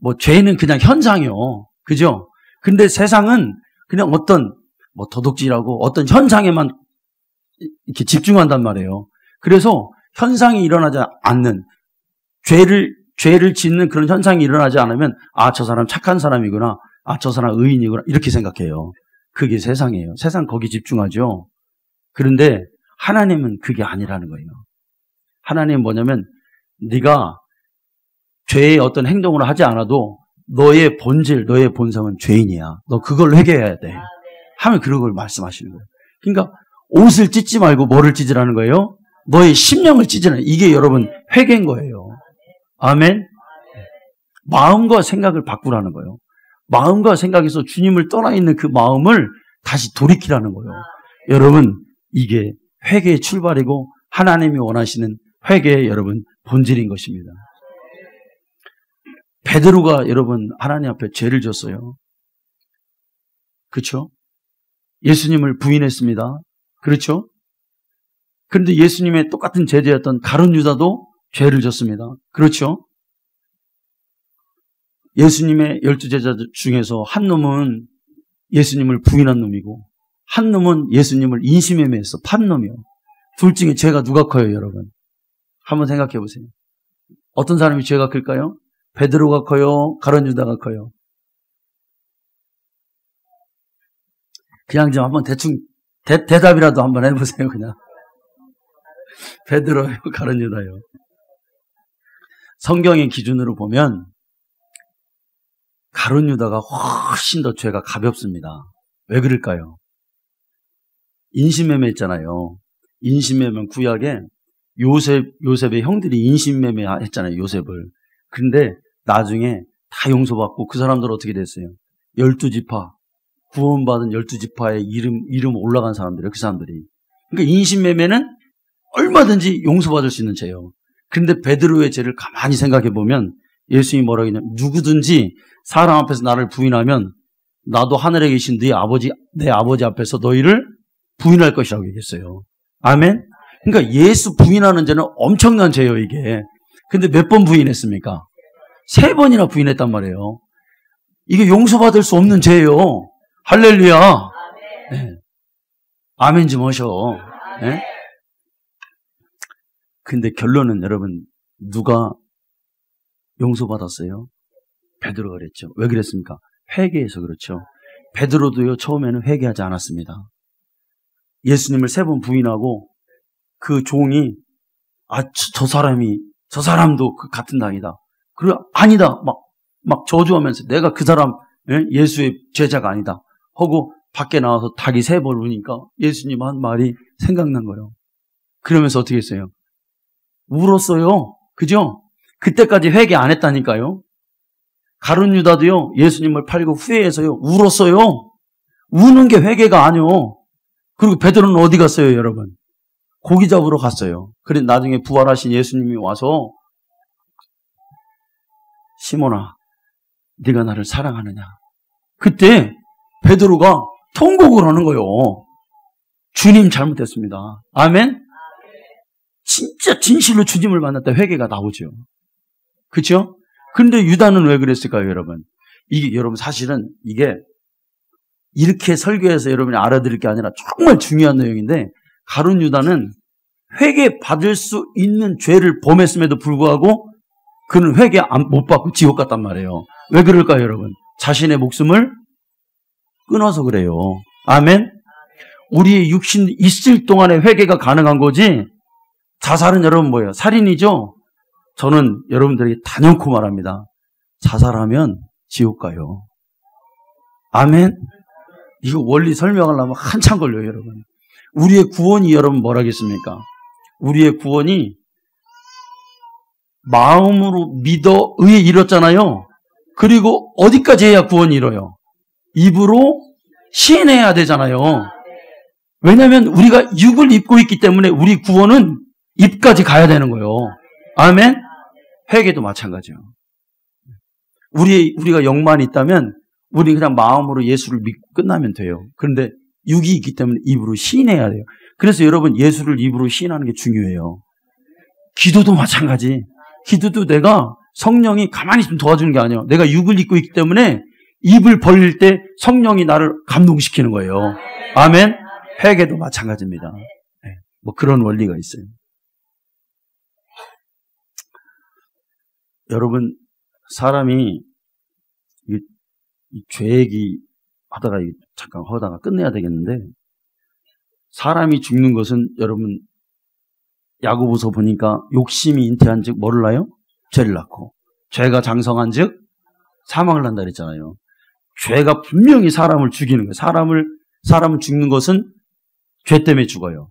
뭐 죄는 그냥 현상이요. 그죠? 근데 세상은 그냥 어떤 뭐 도둑질하고 어떤 현상에만 이렇게 집중한단 말이에요. 그래서 현상이 일어나지 않는 죄를 짓는 그런 현상이 일어나지 않으면 아, 저 사람 착한 사람이구나. 아, 저 사람 의인이구나. 이렇게 생각해요. 그게 세상이에요. 세상 거기 집중하죠. 그런데 하나님은 그게 아니라는 거예요. 하나님은 뭐냐면 네가 죄의 어떤 행동을 하지 않아도 너의 본질, 너의 본성은 죄인이야. 너 그걸 회개해야 돼. 하면 그런 걸 말씀하시는 거예요. 그러니까 옷을 찢지 말고 뭐를 찢으라는 거예요? 너의 심령을 찢으라는 거예요. 이게 여러분 회개인 거예요. 아멘? 마음과 생각을 바꾸라는 거예요. 마음과 생각에서 주님을 떠나 있는 그 마음을 다시 돌이키라는 거예요. 여러분, 이게 회개의 출발이고 하나님이 원하시는 회개의 여러분 본질인 것입니다. 베드로가 여러분 하나님 앞에 죄를 졌어요. 그렇죠? 예수님을 부인했습니다. 그렇죠? 그런데 예수님의 똑같은 제자였던 가룟 유다도 죄를 졌습니다. 그렇죠? 예수님의 12제자 중에서 한 놈은 예수님을 부인한 놈이고 한 놈은 예수님을 인신매매해서 판 놈이요. 둘 중에 죄가 누가 커요, 여러분? 한번 생각해 보세요. 어떤 사람이 죄가 클까요? 베드로가 커요? 가룟 유다가 커요? 그냥 좀 한번 대충 대답이라도 한번 해보세요, 그냥. 베드로요, 가룟 유다요. 성경의 기준으로 보면 가룟 유다가 훨씬 더 죄가 가볍습니다. 왜 그럴까요? 인신매매 했잖아요. 인신매매는 구약에 요셉의 형들이 인신매매 했잖아요, 요셉을. 그런데 나중에 다 용서받고 그 사람들 어떻게 됐어요? 12지파, 구원받은 12지파의 이름 올라간 사람들이에요, 그 사람들이. 그러니까 인신매매는 얼마든지 용서받을 수 있는 죄예요. 그런데 베드로의 죄를 가만히 생각해 보면 예수님이 뭐라고 했냐면 누구든지 사람 앞에서 나를 부인하면 나도 하늘에 계신 내 아버지 앞에서 너희를 부인할 것이라고 얘기했어요. 아멘? 그러니까 예수 부인하는 죄는 엄청난 죄예요, 이게. 근데 몇 번 부인했습니까? 3번이나 부인했단 말이에요. 이게 용서받을 수 없는 죄예요. 할렐루야. 네. 아멘 좀 하셔. 네? 근데 결론은 여러분 누가 용서받았어요? 베드로가 그랬죠. 왜 그랬습니까? 회개해서 그렇죠. 베드로도요 처음에는 회개하지 않았습니다. 예수님을 3번 부인하고 그 종이 저 사람도 그 같은 당이다. 그리고 아니다 막 저주하면서 내가 그 사람 예수의 제자가 아니다 하고 밖에 나와서 닭이 3번 우니까 예수님 한 말이 생각난 거예요. 그러면서 어떻게 했어요? 울었어요. 그죠? 그때까지 회개 안 했다니까요. 가룟 유다도요 예수님을 팔고 후회해서요 울었어요. 우는 게 회개가 아니요. 그리고 베드로는 어디 갔어요, 여러분? 고기 잡으러 갔어요. 그래 나중에 부활하신 예수님이 와서 시몬아, 네가 나를 사랑하느냐? 그때 베드로가 통곡을 하는 거예요. 주님 잘못했습니다. 아멘? 진짜 진실로 주님을 만났다 회개가 나오죠. 그렇죠? 근데 유다는 왜 그랬을까요, 여러분? 이게 여러분 사실은 이게 이렇게 설교해서 여러분이 알아들을 게 아니라 정말 중요한 내용인데 가룟 유다는 회개 받을 수 있는 죄를 범했음에도 불구하고 그는 회개 못 받고 지옥 갔단 말이에요. 왜 그럴까요, 여러분? 자신의 목숨을 끊어서 그래요. 아멘? 우리의 육신 있을 동안에 회개가 가능한 거지 자살은 여러분 뭐예요? 살인이죠? 저는 여러분들에게 단연코 말합니다. 자살하면 지옥 가요. 아멘? 이거 원리 설명하려면 한참 걸려요, 여러분. 우리의 구원이 여러분 뭐라겠습니까? 우리의 구원이 마음으로 믿어 의에 이뤘잖아요. 그리고 어디까지 해야 구원이 이뤄요? 입으로 시인해야 되잖아요. 왜냐하면 우리가 육을 입고 있기 때문에 우리 구원은 입까지 가야 되는 거예요. 아멘? 회개도 마찬가지예요. 우리가 영만 있다면 우리 그냥 마음으로 예수를 믿고 끝나면 돼요. 그런데 육이 있기 때문에 입으로 시인해야 돼요. 그래서 여러분 예수를 입으로 시인하는 게 중요해요. 기도도 마찬가지. 기도도 내가 성령이 가만히 있으면 도와주는 게 아니에요. 내가 육을 입고 있기 때문에 입을 벌릴 때 성령이 나를 감동시키는 거예요. 아멘. 회개도 마찬가지입니다. 네, 뭐 그런 원리가 있어요. 여러분, 사람이 이 죄 얘기 하다가 잠깐 하다가 끝내야 되겠는데, 사람이 죽는 것은 여러분 야고보서 보니까 욕심이 잉태한 즉 뭐를 낳아요? 죄를 낳고, 죄가 장성한 즉 사망을 낳는다 그랬잖아요. 죄가 분명히 사람을 죽이는 거예요. 사람을 죽는 것은 죄 때문에 죽어요.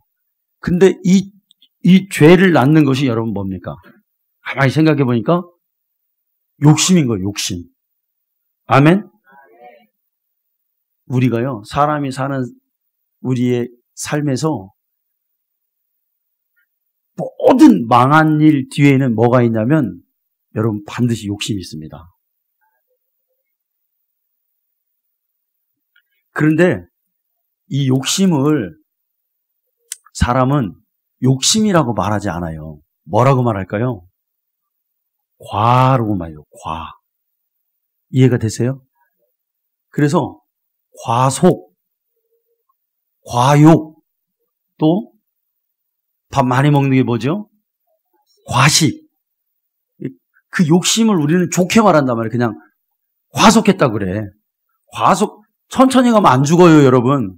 근데 이 죄를 낳는 것이 여러분 뭡니까? 가만히 생각해 보니까 욕심인 거예요. 욕심. 아멘? 우리가요, 사람이 사는 우리의 삶에서 모든 망한 일 뒤에는 뭐가 있냐면 여러분 반드시 욕심이 있습니다. 그런데 이 욕심을 사람은 욕심이라고 말하지 않아요. 뭐라고 말할까요? 과라고 말해요. 과. 이해가 되세요? 그래서 과속, 과욕, 또 밥 많이 먹는 게 뭐죠? 과식. 그 욕심을 우리는 좋게 말한단 말이에요. 그냥 과속했다 그래. 과속, 천천히 가면 안 죽어요, 여러분.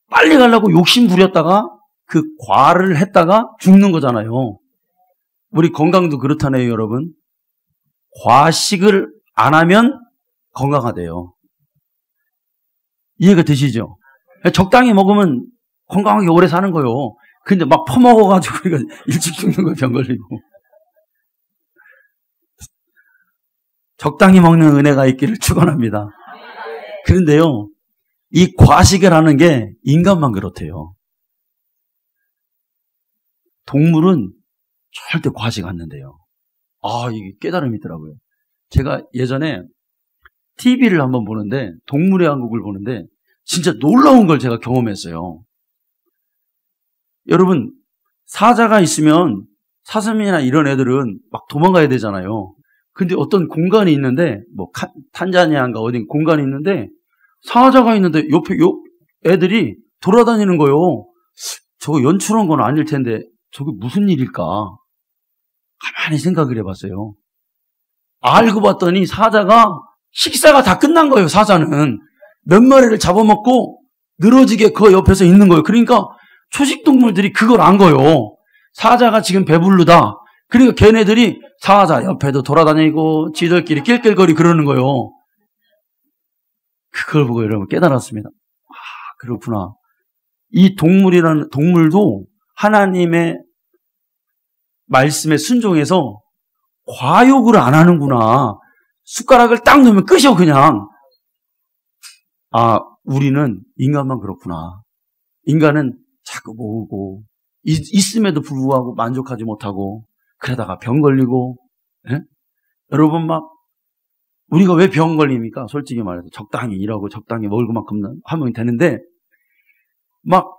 빨리 가려고 욕심 부렸다가 그 과를 했다가 죽는 거잖아요. 우리 건강도 그렇다네요, 여러분. 과식을 안 하면 건강하대요. 이해가 되시죠? 적당히 먹으면 건강하게 오래 사는 거요. 근데 막 퍼먹어가지고 우리가 일찍 죽는 거예요, 병 걸리고. 적당히 먹는 은혜가 있기를 축원합니다. 그런데요, 이 과식을 하는 게 인간만 그렇대요. 동물은 절대 과식 안 한대요. 아, 이게 깨달음이 있더라고요. 제가 예전에 TV를 한번 보는데, 동물의 왕국을 보는데, 진짜 놀라운 걸 제가 경험했어요. 여러분, 사자가 있으면 사슴이나 이런 애들은 막 도망가야 되잖아요. 근데 어떤 공간이 있는데, 뭐, 탄자니아인가 어딘 공간이 있는데, 사자가 있는데 옆에 애들이 돌아다니는 거요. 저거 연출한 건 아닐 텐데, 저게 무슨 일일까? 가만히 생각을 해봤어요. 알고 봤더니 사자가 식사가 다 끝난 거예요, 사자는. 몇 마리를 잡아먹고 늘어지게 그 옆에서 있는 거예요. 그러니까 초식동물들이 그걸 안 거예요. 사자가 지금 배부르다. 그러니까 걔네들이 사자 옆에도 돌아다니고 지들끼리 낄낄거리 그러는 거예요. 그걸 보고 여러분 깨달았습니다. 아, 그렇구나. 이 동물도 하나님의 말씀에 순종해서 과욕을 안 하는구나. 숟가락을 딱 넣으면 끝이요, 그냥. 아, 우리는 인간만 그렇구나. 인간은 자꾸 모으고, 있음에도 불구하고 만족하지 못하고, 그러다가 병 걸리고, 예? 여러분 우리가 왜 병 걸립니까? 솔직히 말해서 적당히 일하고 적당히 먹을 것만큼 하면 되는데,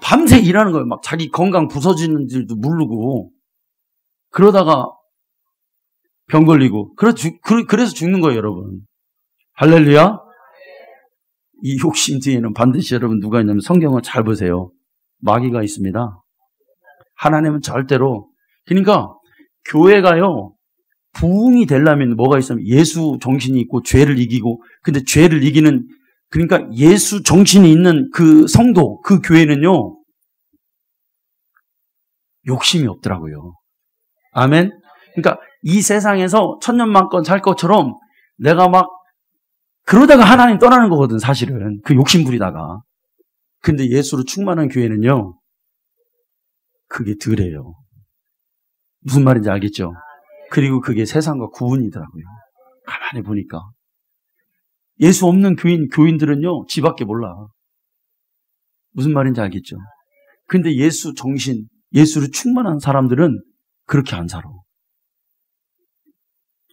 밤새 일하는 거예요. 자기 건강 부서지는 줄도 모르고, 그러다가 병 걸리고, 그래서 죽는 거예요, 여러분. 할렐루야? 이 욕심 뒤에는 반드시 여러분 누가 있냐면 성경을 잘 보세요. 마귀가 있습니다. 하나님은 절대로. 그러니까 교회가요, 부흥이 되려면 뭐가 있으면 예수 정신이 있고 죄를 이기고, 근데 죄를 이기는, 그러니까 예수 정신이 있는 그 성도, 그 교회는요, 욕심이 없더라고요. 아멘? 그러니까 이 세상에서 천년만권 살 것처럼 내가 그러다가 하나님 떠나는 거거든, 사실은. 그 욕심 부리다가. 근데 예수로 충만한 교회는요, 그게 덜해요. 무슨 말인지 알겠죠? 그리고 그게 세상과 구분이더라고요. 가만히 보니까. 예수 없는 교인들은요, 지밖에 몰라. 무슨 말인지 알겠죠? 근데 예수 정신, 예수로 충만한 사람들은 그렇게 안 살아.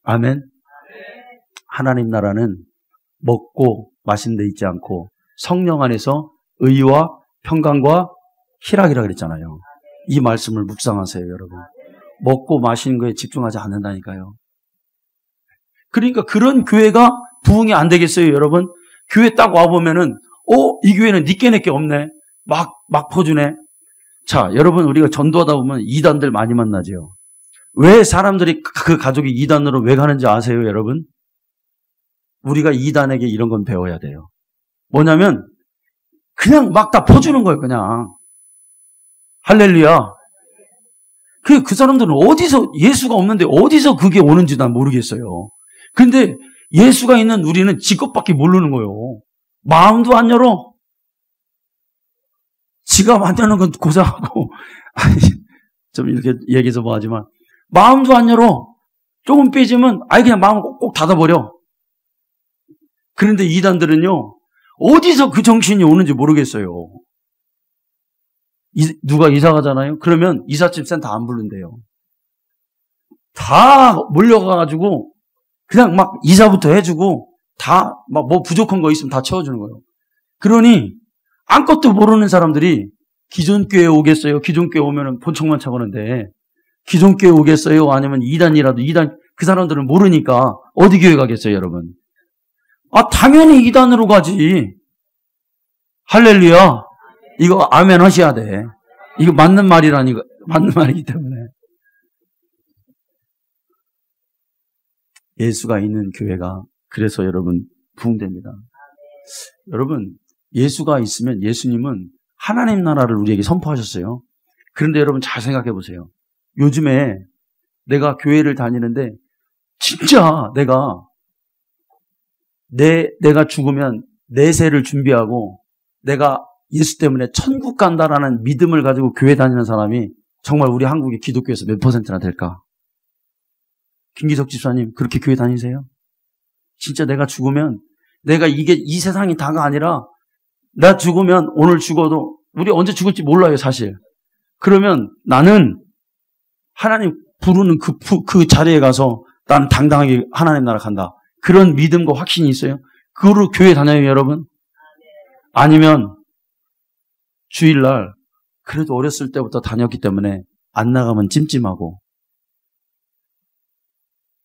아멘? 하나님 나라는 먹고 마신 데 있지 않고 성령 안에서 의와 평강과 희락이라 그랬잖아요. 이 말씀을 묵상하세요, 여러분. 먹고 마시는 거에 집중하지 않는다니까요. 그러니까 그런 교회가 부흥이 안 되겠어요, 여러분? 교회 딱 와보면은, 이 교회는 니께 내게 없네. 막 퍼주네. 자, 여러분, 우리가 전도하다 보면 이단들 많이 만나죠. 왜 사람들이 그 가족이 이단으로 왜 가는지 아세요, 여러분? 우리가 이단에게 이런 건 배워야 돼요. 뭐냐면, 그냥 막 다 퍼주는 거예요, 그냥. 할렐루야. 그 사람들은 어디서, 예수가 없는데 어디서 그게 오는지 난 모르겠어요. 근데 예수가 있는 우리는 지것밖에 모르는 거예요. 마음도 안 열어. 지갑 안 여는 건 고사하고, 아니, 좀 이렇게 얘기해서 뭐 하지만, 마음도 안 열어. 조금 삐지면, 그냥 마음을 꼭 닫아버려. 그런데 이단들은요, 어디서 그 정신이 오는지 모르겠어요. 누가 이사 가잖아요? 그러면 이삿짐 센터 안 부른대요. 다 몰려가가지고, 그냥 막 이사부터 해주고, 다, 막 뭐 부족한 거 있으면 다 채워주는 거예요. 그러니, 아무것도 모르는 사람들이 기존 교회에 오겠어요? 기존 교회 오면은 본청만 차보는데, 기존 교회 오겠어요? 아니면 이단이라도, 그 사람들은 모르니까 어디 교회 가겠어요, 여러분? 당연히 이단으로 가지. 할렐루야. 이거 아멘 하셔야 돼. 이거 맞는 말이라니까, 맞는 말이기 때문에. 예수가 있는 교회가 그래서 여러분 부흥됩니다. 여러분, 예수가 있으면 예수님은 하나님 나라를 우리에게 선포하셨어요. 그런데 여러분 잘 생각해 보세요. 요즘에 내가 교회를 다니는데 진짜 내가 죽으면 내세를 준비하고 내가 예수 때문에 천국 간다라는 믿음을 가지고 교회 다니는 사람이 정말 우리 한국의 기독교에서 몇 퍼센트나 될까? 김기석 집사님, 그렇게 교회 다니세요? 진짜 내가 죽으면, 내가 이 세상이 다가 아니라, 나 죽으면 오늘 죽어도, 우리 언제 죽을지 몰라요, 사실. 그러면 나는 하나님 부르는 그 자리에 가서 난 당당하게 하나님 나라 간다. 그런 믿음과 확신이 있어요? 그거로 교회 다녀요, 여러분? 아니면, 주일날, 그래도 어렸을 때부터 다녔기 때문에 안 나가면 찜찜하고,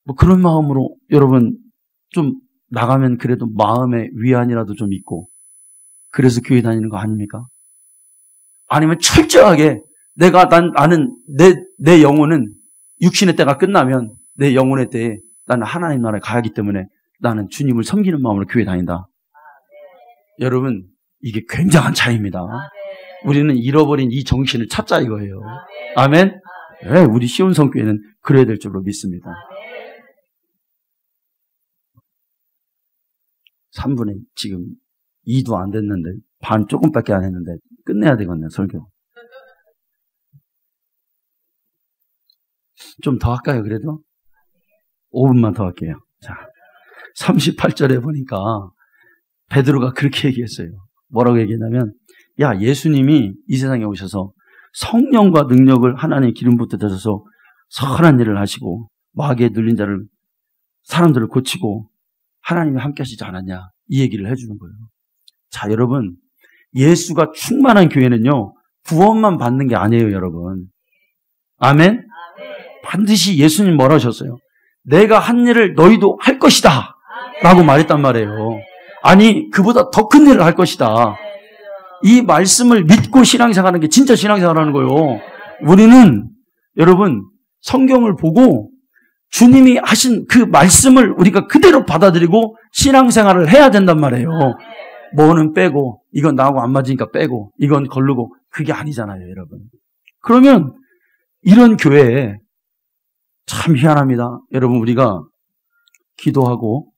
뭐 그런 마음으로 여러분 좀 나가면 그래도 마음의 위안이라도 좀 있고 그래서 교회 다니는 거 아닙니까? 아니면 철저하게 나는 내 영혼은 육신의 때가 끝나면 내 영혼의 때에 나는 하나님 나라에 가야하기 때문에 나는 주님을 섬기는 마음으로 교회 다닌다. 여러분 이게 굉장한 차이입니다. 우리는 잃어버린 이 정신을 찾자 이거예요. 아멘? 네, 우리 시온성교회는 그래야 될 줄로 믿습니다. 3분의 지금 2도 안 됐는데 반 조금밖에 안 했는데 끝내야 되겠네 설교. 좀 더 할까요 그래도? 5분만 더 할게요. 자, 38절에 보니까 베드로가 그렇게 얘기했어요. 뭐라고 얘기했냐면 야 예수님이 이 세상에 오셔서 성령과 능력을 하나님의 기름 붓듯 하셔서 선한 일을 하시고 마귀에 눌린 자를 사람들을 고치고 하나님이 함께 하시지 않았냐 이 얘기를 해주는 거예요. 자 여러분 예수가 충만한 교회는요 구원만 받는 게 아니에요 여러분. 아멘? 반드시 예수님 뭐라 하셨어요? 내가 한 일을 너희도 할 것이다 라고 말했단 말이에요. 아니 그보다 더 큰 일을 할 것이다. 이 말씀을 믿고 신앙생활하는 게 진짜 신앙생활하는 거예요. 우리는 여러분 성경을 보고 주님이 하신 그 말씀을 우리가 그대로 받아들이고 신앙생활을 해야 된단 말이에요. 뭐는 빼고 이건 나하고 안 맞으니까 빼고 이건 거르고 그게 아니잖아요 여러분. 그러면 이런 교회에 참 희한합니다. 여러분 우리가 기도하고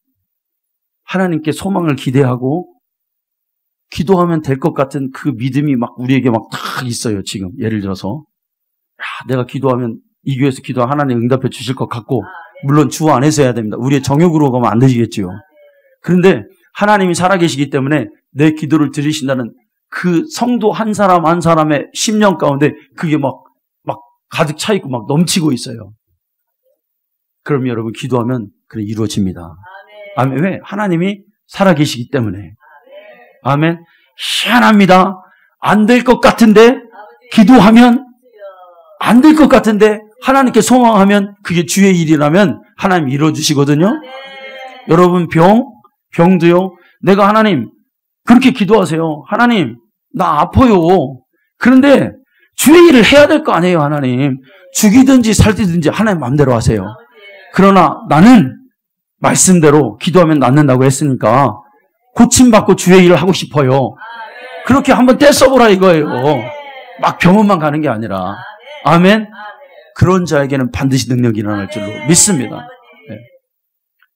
하나님께 소망을 기대하고 기도하면 될 것 같은 그 믿음이 막 우리에게 막 딱 있어요. 지금 예를 들어서 내가 기도하면 이 교회에서 기도하면 하나님 응답해 주실 것 같고 물론 주 안에서 해야 됩니다. 우리의 정욕으로 가면 안 되시겠죠. 그런데 하나님이 살아계시기 때문에 내 기도를 들으신다는 그 성도 한 사람 한 사람의 심령 가운데 그게 막 가득 차 있고 막 넘치고 있어요. 그럼 여러분 기도하면 그래 이루어집니다. 아멘. 왜? 하나님이 살아계시기 때문에. 아멘. 희한합니다. 안 될 것 같은데 기도하면 안 될 것 같은데 하나님께 소망하면 그게 주의 일이라면 하나님 이뤄주시거든요. 여러분 병도요. 내가 하나님 그렇게 기도하세요. 하나님 나 아파요. 그런데 주의 일을 해야 될 거 아니에요. 하나님 죽이든지 살리든지 하나님 마음대로 하세요. 그러나 나는 말씀대로 기도하면 낫는다고 했으니까 고침받고 주의 일을 하고 싶어요. 그렇게 한번 떼써보라 이거예요. 막 병원만 가는 게 아니라. 아멘. 그런 자에게는 반드시 능력이 일어날 줄로 믿습니다. 네.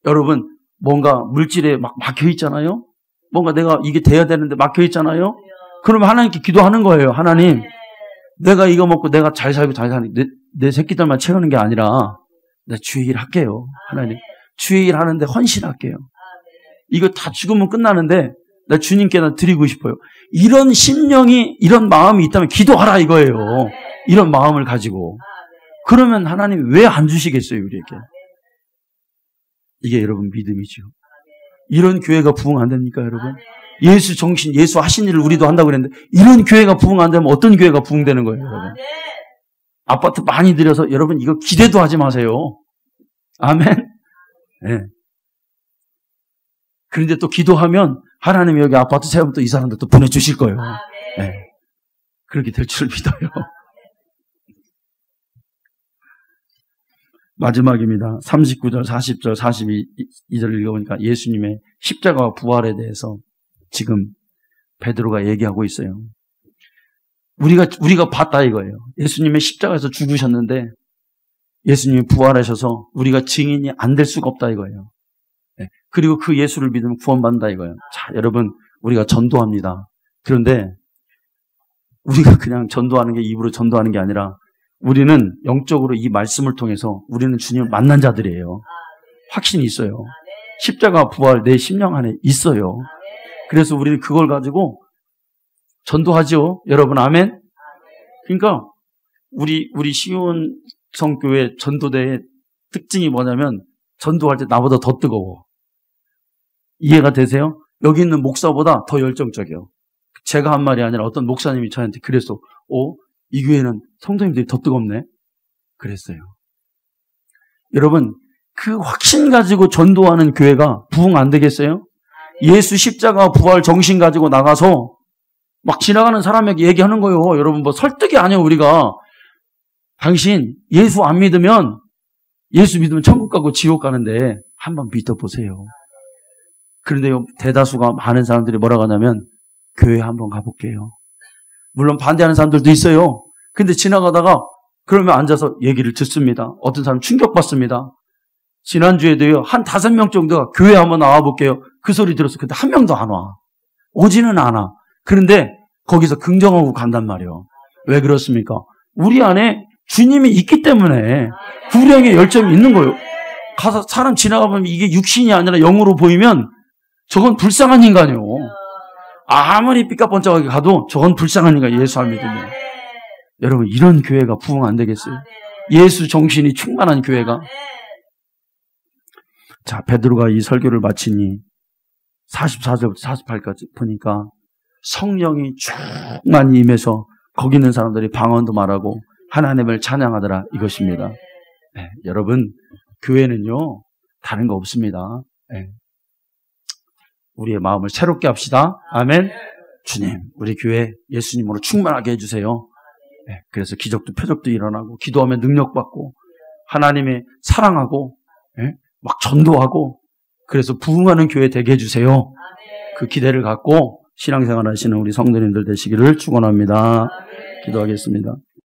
여러분 뭔가 물질에 막 막혀 있잖아요. 뭔가 내가 이게 돼야 되는데 막혀 있잖아요. 그러면 하나님께 기도하는 거예요. 하나님 내가 이거 먹고 내가 잘 살고 잘 사는 내 새끼들만 채우는 게 아니라 나 주의 일 할게요. 하나님 주의 일 하는데 헌신할게요. 이거 다 죽으면 끝나는데 나 주님께 나 드리고 싶어요. 이런 심령이 이런 마음이 있다면 기도하라 이거예요. 이런 마음을 가지고. 그러면 하나님 왜 안 주시겠어요 우리에게. 이게 여러분 믿음이죠. 이런 교회가 부흥 안 됩니까 여러분? 예수 정신 예수 하신 일을 우리도 한다고 그랬는데 이런 교회가 부흥 안 되면 어떤 교회가 부흥되는 거예요 여러분? 아파트 많이 들여서 여러분 이거 기대도 하지 마세요. 아멘. 네. 그런데 또 기도하면 하나님이 여기 아파트 세우면 또 이 사람들 또 보내주실 거예요. 네. 그렇게 될 줄 믿어요. 마지막입니다. 39절, 40절, 42절 읽어보니까 예수님의 십자가와 부활에 대해서 지금 베드로가 얘기하고 있어요. 우리가 봤다 이거예요. 예수님의 십자가에서 죽으셨는데 예수님이 부활하셔서 우리가 증인이 안 될 수가 없다 이거예요. 네. 그리고 그 예수를 믿으면 구원받는다 이거예요. 자, 여러분 우리가 전도합니다. 그런데 우리가 그냥 전도하는 게 입으로 전도하는 게 아니라 우리는 영적으로 이 말씀을 통해서 우리는 주님을 만난 자들이에요. 확신이 있어요. 십자가 부활 내 심령 안에 있어요. 그래서 우리는 그걸 가지고 전도하죠. 여러분 아멘. 그러니까 우리 시온성교회 전도대의 특징이 뭐냐면 전도할 때 나보다 더 뜨거워. 이해가 되세요? 여기 있는 목사보다 더 열정적이에요. 제가 한 말이 아니라 어떤 목사님이 저한테 그랬어. 이 교회는 성도님들이 더 뜨겁네. 그랬어요. 여러분 그 확신 가지고 전도하는 교회가 부흥 안 되겠어요? 예수 십자가 부활 정신 가지고 나가서 막 지나가는 사람에게 얘기하는 거예요. 여러분 뭐 설득이 아니에요. 우리가 당신 예수 안 믿으면 예수 믿으면 천국 가고 지옥 가는데 한번 믿어보세요. 그런데 대다수가 많은 사람들이 뭐라고 하냐면 교회 한번 가볼게요. 물론 반대하는 사람들도 있어요. 근데 지나가다가 그러면 앉아서 얘기를 듣습니다. 어떤 사람 충격받습니다. 지난주에도요. 한 5명 정도가 교회 한번 나와볼게요. 그 소리 들었어. 근데 한 명도 안 와. 오지는 않아. 그런데 거기서 긍정하고 간단 말이에요. 왜 그렇습니까? 우리 안에 주님이 있기 때문에 구령의 열정이 있는 거예요. 가서 사람 지나가보면 이게 육신이 아니라 영으로 보이면 저건 불쌍한 인간이에요. 아무리 삐까뻔쩍하게 가도 저건 불쌍한 인간 예수 안 믿으면. 여러분 이런 교회가 부흥 안 되겠어요? 예수 정신이 충만한 교회가. 자, 베드로가 이 설교를 마치니 44절부터 48까지 보니까 성령이 충만히 임해서 거기 있는 사람들이 방언도 말하고 하나님을 찬양하더라 이것입니다. 네, 여러분 교회는요 다른 거 없습니다. 네. 우리의 마음을 새롭게 합시다. 아멘. 주님 우리 교회 예수님으로 충만하게 해주세요. 네, 그래서 기적도 표적도 일어나고 기도하면 능력받고 하나님의 사랑하고 네, 막 전도하고 그래서 부흥하는 교회 되게 해주세요. 그 기대를 갖고 신앙생활 하시는 우리 성도님들 되시기를 축원합니다. 기도하겠습니다.